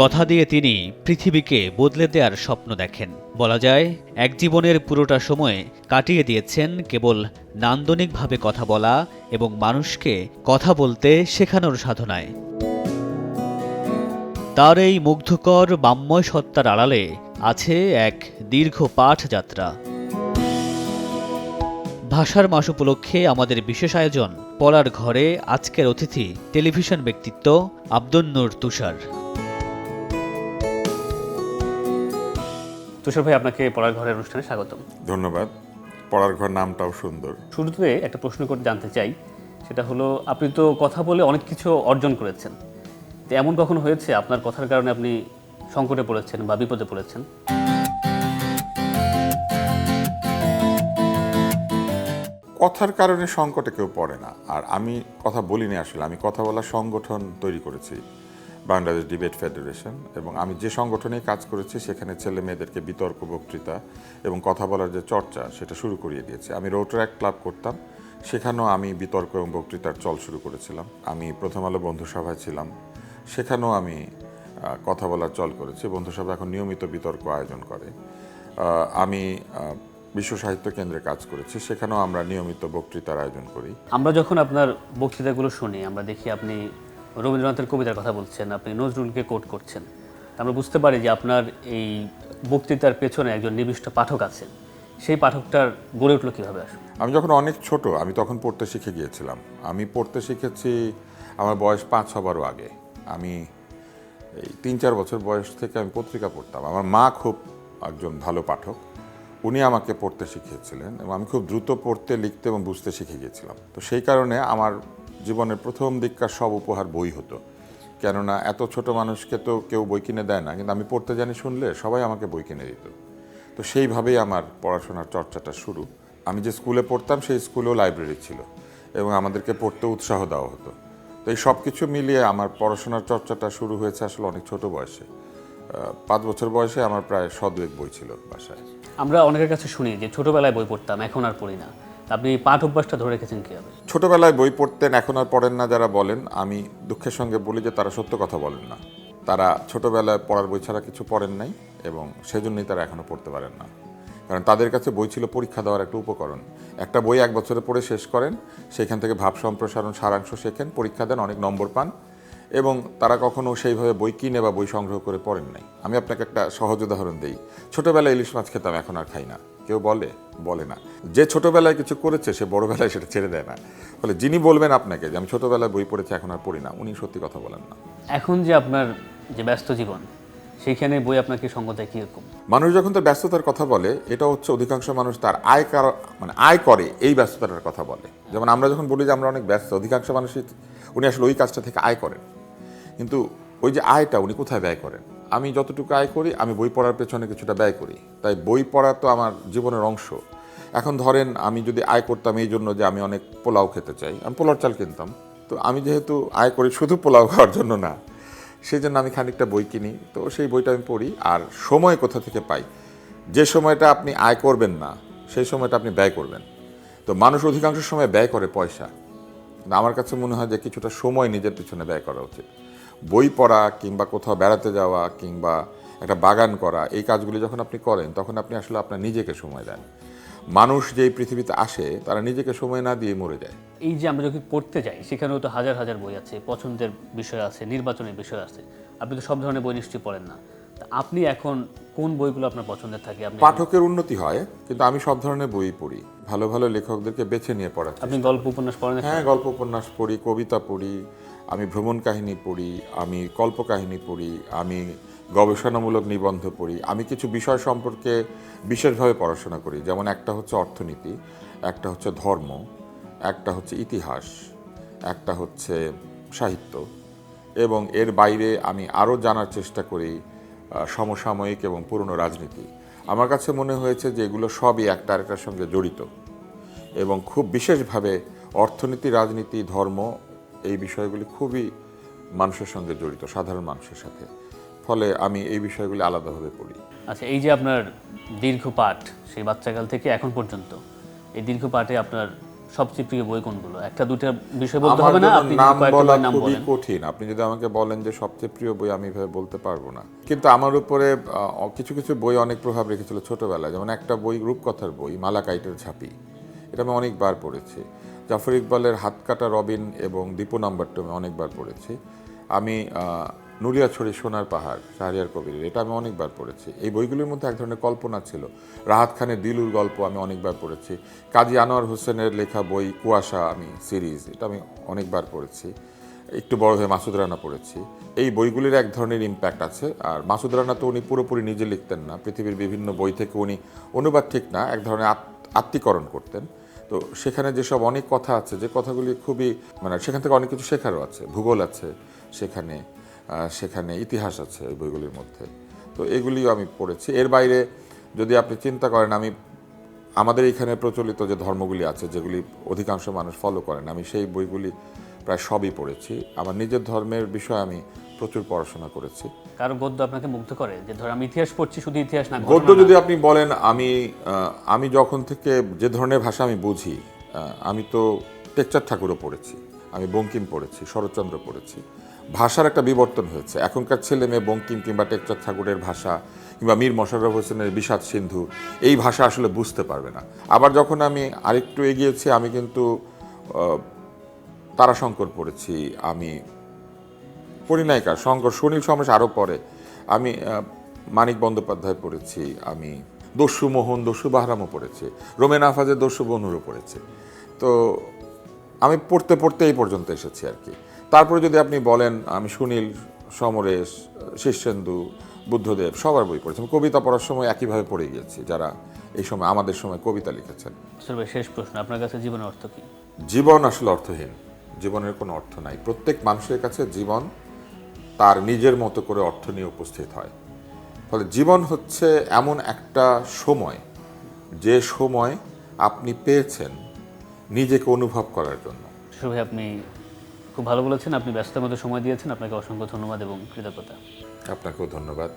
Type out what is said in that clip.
কথা দিয়ে তিনি পৃথিবীকে বদলে দেওয়ার স্বপ্ন দেখেন। বলা যায় এক জীবনের পুরোটা সময় কাটিয়ে দিয়েছেন কেবল নান্দনিকভাবে কথা বলা এবং মানুষকে কথা বলতে শেখানোর সাধনায়। তার এই মুগ্ধকর বাম্ময় সত্তার আড়ালে আছে এক দীর্ঘ পাঠ যাত্রা। ভাষার মাস উপলক্ষে আমাদের বিশেষ আয়োজন পড়ার ঘরে। আজকের অতিথি টেলিভিশন ব্যক্তিত্ব আব্দুন নূর তুষার। তুষার ভাই, আপনাকে পড়ার ঘরের অনুষ্ঠানে স্বাগতম। ধন্যবাদ। পড়ার ঘর নামটাও সুন্দর। শুরুতে একটা প্রশ্ন করে জানতে চাই, সেটা হলো আপনি তো কথা বলে অনেক কিছু অর্জন করেছেন, তো এমন কখনো হয়েছে আপনার কথার কারণে আপনি সংকটে পড়েছেন বা বিপদে পড়েছেন? কথার কারণে সংকটে কেউ পড়ে না। আর আমি কথা বলিনি, আসলে আমি কথা বলার সংগঠন তৈরি করেছি, বাংলাদেশ ডিবেট ফেডারেশন। এবং আমি যে সংগঠনে কাজ করেছি সেখানে ছেলে মেয়েদেরকে বিতর্ক, বক্তৃতা এবং কথা বলার যে চর্চা সেটা শুরু করিয়ে দিয়েছে। আমি রোটারাক্ট ক্লাব করতাম, সেখানেও আমি বিতর্ক এবং বক্তৃতার চল শুরু করেছিলাম। আমি প্রথম আলো বন্ধুসভায় ছিলাম, সেখানেও আমি কথা বলার চল করেছি। বন্ধুসভা এখন নিয়মিত বিতর্ক আয়োজন করে। আমি বিশ্ব সাহিত্য কেন্দ্রে কাজ করেছি, সেখানেও আমরা নিয়মিত বক্তৃতার আয়োজন করি। আমরা যখন আপনার বক্তৃতাগুলো শুনি, আমরা দেখি আপনি রবীন্দ্রনাথের কবিতার কথা বলছেন, আপনি নজরুলকে কোট করছেন। আমরা বুঝতে পারি যে আপনার এই বক্তৃতার পেছনে একজন নিবিষ্ট পাঠক আছে। সেই পাঠকটার গড়ে উঠলো কীভাবে আসলে? আমি যখন অনেক ছোট, আমি তখন পড়তে শিখে গিয়েছিলাম। আমি পড়তে শিখেছি আমার বয়স 5-6বারও আগে। আমি এই 3-4 বছর বয়স থেকে আমি পত্রিকা পড়তাম। আমার মা খুব একজন ভালো পাঠক, উনি আমাকে পড়তে শিখিয়েছিলেন এবং আমি খুব দ্রুত পড়তে, লিখতে এবং বুঝতে শিখে গিয়েছিলাম। তো সেই কারণে আমার জীবনের প্রথম দিককার সব উপহার বই হতো। কেননা এত ছোট মানুষকে তো কেউ বই কিনে দেয় না, কিন্তু আমি পড়তে জানি শুনলে সবাই আমাকে বই কিনে দিত। তো সেইভাবেই আমার পড়াশোনার চর্চাটা শুরু। আমি যে স্কুলে পড়তাম সেই স্কুলেও লাইব্রেরি ছিল এবং আমাদেরকে পড়তে উৎসাহ দেওয়া হতো। তো এই সব কিছু মিলিয়ে আমার পড়াশোনার চর্চাটা শুরু হয়েছে আসলে অনেক ছোট বয়সে। 5 বছর বয়সে আমার প্রায় 100-2 বই ছিল বাসায়। আমরা অনেকের কাছে শুনি যে ছোটবেলায় বই পড়তাম, এখন আর পড়ি না। আপনি পাঠ অভ্যাসটা ধরে রেখেছেন কীভাবে? ছোটবেলায় বই পড়তেন, এখন আর পড়েন না যারা বলেন, আমি দুঃখের সঙ্গে বলি যে তারা সত্য কথা বলেন না। তারা ছোটবেলায় পড়ার বই ছাড়া কিছু পড়েন নাই এবং সেজন্যই তারা এখনও পড়তে পারেন না। কারণ তাদের কাছে বই ছিল পরীক্ষা দেওয়ার একটা উপকরণ। একটা বই 1 বছরে পড়ে শেষ করেন, সেখান থেকে ভাব সম্প্রসারণ, সারাংশ শেখেন, পরীক্ষা দেন, অনেক নম্বর পান এবং তারা কখনো সেইভাবে বই কিনে বা বই সংগ্রহ করে পড়েন নাই। আমি আপনাকে একটা সহজ উদাহরণ দিই। ছোটবেলায় ইলিশ মাছ খেতাম, এখন আর খাই না। কেউ বলে না। যে ছোটবেলায় কিছু করেছে সে বড়বেলায় সেটা ছেড়ে দেয় না। ফলে যিনি বলবেন আপনাকে যে আমি ছোটবেলায় বই পড়েছি এখন আর পড়ি না, উনি সত্যি কথা বলেন না। এখন যে আপনার যে ব্যস্ত জীবন, সেইখানে বই আপনাকে সঙ্গ দেয় কীরকম? মানুষ যখন তার ব্যস্ততার কথা বলে, এটা হচ্ছে অধিকাংশ মানুষ তার আয় করে এই ব্যস্ততার কথা বলে। যেমন আমরা যখন বলি যে আমরা অনেক ব্যস্ত, অধিকাংশ মানুষই উনি আসলে ওই কাজটা থেকে আয় করেন। কিন্তু ওই যে আয়টা উনি কোথায় ব্যয় করেন? আমি যতটুকু আয় করি আমি বই পড়ার পেছনে কিছুটা ব্যয় করি। তাই বই পড়া তো আমার জীবনের অংশ। এখন ধরেন আমি যদি আয় করতাম এই জন্য যে আমি অনেক পোলাও খেতে চাই, আমি পোলাওর চাল কিনতাম। তো আমি যেহেতু আয় করি শুধু পোলাও খাওয়ার জন্য না, সেই জন্য আমি খানিকটা বই কিনি, তো সেই বইটা আমি পড়ি। আর সময় কোথা থেকে পাই? যে সময়টা আপনি আয় করবেন না সেই সময়টা আপনি ব্যয় করবেন। তো মানুষ অধিকাংশ সময় ব্যয় করে পয়সা, কিন্তু আমার কাছে মনে হয় যে কিছুটা সময় নিজের পিছনে ব্যয় করা উচিত। বই পড়া কিংবা কোথাও বেড়াতে যাওয়া কিংবা একটা বাগান করা, এই কাজগুলি যখন আপনি করেন তখন আপনি আসলে আপনার নিজেকে সময় দেন। মানুষ যেই পৃথিবীতে আসে তারা নিজেকে সময় না দিয়ে মরে যায়। এই যে আমরা যখন পড়তে যাই, সেখানেও তো হাজার হাজার বই আছে, পছন্দের বিষয় আছে, নির্বাচনের বিষয় আছে। আপনি তো সব ধরনের বই নিশ্চয়ই পড়েন না। তা আপনি এখন কোন বইগুলো আপনার পছন্দের থাকে? আপনি পাঠকের উন্নতি হয়, কিন্তু আমি সব ধরনের বই পড়ি। ভালো ভালো লেখকদেরকে বেছে নিয়ে পড়া। আপনি গল্প উপন্যাস পড়েন? হ্যাঁ, গল্প উপন্যাস পড়ি, কবিতা পড়ি, আমি ভ্রমণ কাহিনী পড়ি, আমি কল্পকাহিনী পড়ি, আমি গবেষণামূলক নিবন্ধ পড়ি। আমি কিছু বিষয় সম্পর্কে বিশেষভাবে পড়াশোনা করি। যেমন একটা হচ্ছে অর্থনীতি, একটা হচ্ছে ধর্ম, একটা হচ্ছে ইতিহাস, একটা হচ্ছে সাহিত্য এবং এর বাইরে আমি আরও জানার চেষ্টা করি সমসাময়িক এবং পুরনো রাজনীতি। আমার কাছে মনে হয়েছে যে এগুলো সবই একটা আরেকটার সঙ্গে জড়িত এবং খুব বিশেষভাবে অর্থনীতি, রাজনীতি, ধর্ম, এই বিষয়গুলি খুবই মানুষের সঙ্গে জড়িত, সাধারণ মানুষের সাথে। ফলে আমি এই বিষয়গুলি আলাদাভাবে পড়ি। আচ্ছা, এই যে আপনার দীর্ঘ পাঠ, সেই বাচ্চাকাল থেকে এখন পর্যন্ত, এই দীর্ঘ পাঠে আপনার সবচেয়ে প্রিয় বই কোনগুলো? একটা দুইটা বিষয় বলতে আমার হবে না, জন্য আপনি নাম কয়েকটা বলা বইয়ের নাম খুবই বলেন। কঠিন। আপনি যদি আমাকে বলেন যে সবচেয়ে প্রিয় বই, আমি এভাবে বলতে পারবো না। কিন্তু আমার উপরে কিছু কিছু বই অনেক প্রভাব রেখেছিল ছোটবেলায়। যেমন একটা বই, রূপকথার বই, মালাকাইটের ঝাঁপি, এটা আমি অনেকবার পড়েছি। জাফর ইকবালের হাতকাটা রবিন এবং দীপু নাম্বার 2 আমি অনেকবার পড়েছি। আমি নুলিয়াছড়ি সোনার পাহাড়, শাহরিয়ার কবিরের, এটা আমি অনেকবার পড়েছি। এই বইগুলির মধ্যে এক ধরনের কল্পনা ছিল। রাহাত খানের দিলুর গল্প আমি অনেকবার পড়েছি। কাজী আনোয়ার হোসেনের লেখা বই কুয়াশা আমি সিরিজ, এটা আমি অনেকবার পড়েছি। একটু বড় হয়ে মাসুদ রানা পড়েছি। এই বইগুলির এক ধরনের ইম্প্যাক্ট আছে। আর মাসুদ রানা তো উনি পুরোপুরি নিজে লিখতেন না, পৃথিবীর বিভিন্ন বই থেকে উনি, অনুবাদ ঠিক না, এক ধরনের আত্মীকরণ করতেন। তো সেখানে যেসব অনেক কথা আছে, যে কথাগুলি খুবই, মানে সেখান থেকে অনেক কিছু শেখারও আছে, ভূগোল আছে সেখানে, সেখানে ইতিহাস আছে এই বইগুলির মধ্যে। তো এগুলিও আমি পড়েছি। এর বাইরে যদি আপনি চিন্তা করেন, আমি আমাদের এখানে প্রচলিত যে ধর্মগুলি আছে, যেগুলি অধিকাংশ মানুষ ফলো করেন, আমি সেই বইগুলি প্রায় সবই পড়েছি। আমার নিজের ধর্মের বিষয়ে আমি প্রচুর পড়াশোনা করেছি। কারো গদ্য আপনাকে মুগ্ধ করে, যে ধর আমি ইতিহাস পড়ছি, শুধু ইতিহাস না, গদ্য ঘটনা যদি না? আপনি বলেন, আমি যখন থেকে যে ধরনের ভাষা আমি বুঝি, আমি তো টেকচাঁদ ঠাকুরও পড়েছি, আমি বঙ্কিম পড়েছি, শরৎচন্দ্র পড়েছি। ভাষার একটা বিবর্তন হয়েছে। এখনকার ছেলে মেয়ে বঙ্কিম কিংবা টেকচাঁদ ঠাকুরের ভাষা কিংবা মীর মশাররফ হোসেনের বিষাদ সিন্ধু, এই ভাষা আসলে বুঝতে পারবে না। আবার যখন আমি আরেকটু এগিয়েছি, আমি কিন্তু তারাশঙ্কর পড়েছি, আমি পরিনায়িকা শঙ্কর, সুনীল সমাস আরও পরে, আমি মানিক বন্দ্যোপাধ্যায় পড়েছি, আমি দস্যু মোহন, দস্যু বাহরামও পড়েছি, রোমেন আফাজের দস্যু বনুরও পড়েছি। তো আমি পড়তে পড়তে এই পর্যন্ত এসেছি আর কি। তারপরে যদি আপনি বলেন, আমি সুনীল, সমরেশ, শীর্ষেন্দু, বুদ্ধদেব সবার বই পড়েছি। আমি কবিতা পড়ার সময় একইভাবে পড়ে গিয়েছি, যারা এই সময় আমাদের সময় কবিতা লিখেছেন। আসলে ভাই, শেষ প্রশ্ন, আপনার কাছে জীবনের অর্থ কি? জীবন আসলে অর্থহীন। জীবনের কোনো অর্থ নাই। প্রত্যেক মানুষের কাছে জীবন তার নিজের মতো করে অর্থ নিয়ে উপস্থিত হয়। ফলে জীবন হচ্ছে এমন একটা সময়, যে সময় আপনি পেয়েছেন নিজেকে অনুভব করার জন্য। আসলে ভাই, আপনি খুব ভালো বলেছেন, আপনি ব্যস্ততার মধ্যে সময় দিয়েছেন, আপনাকে অসংখ্য ধন্যবাদ এবং কৃতজ্ঞতা। আপনাকেও ধন্যবাদ।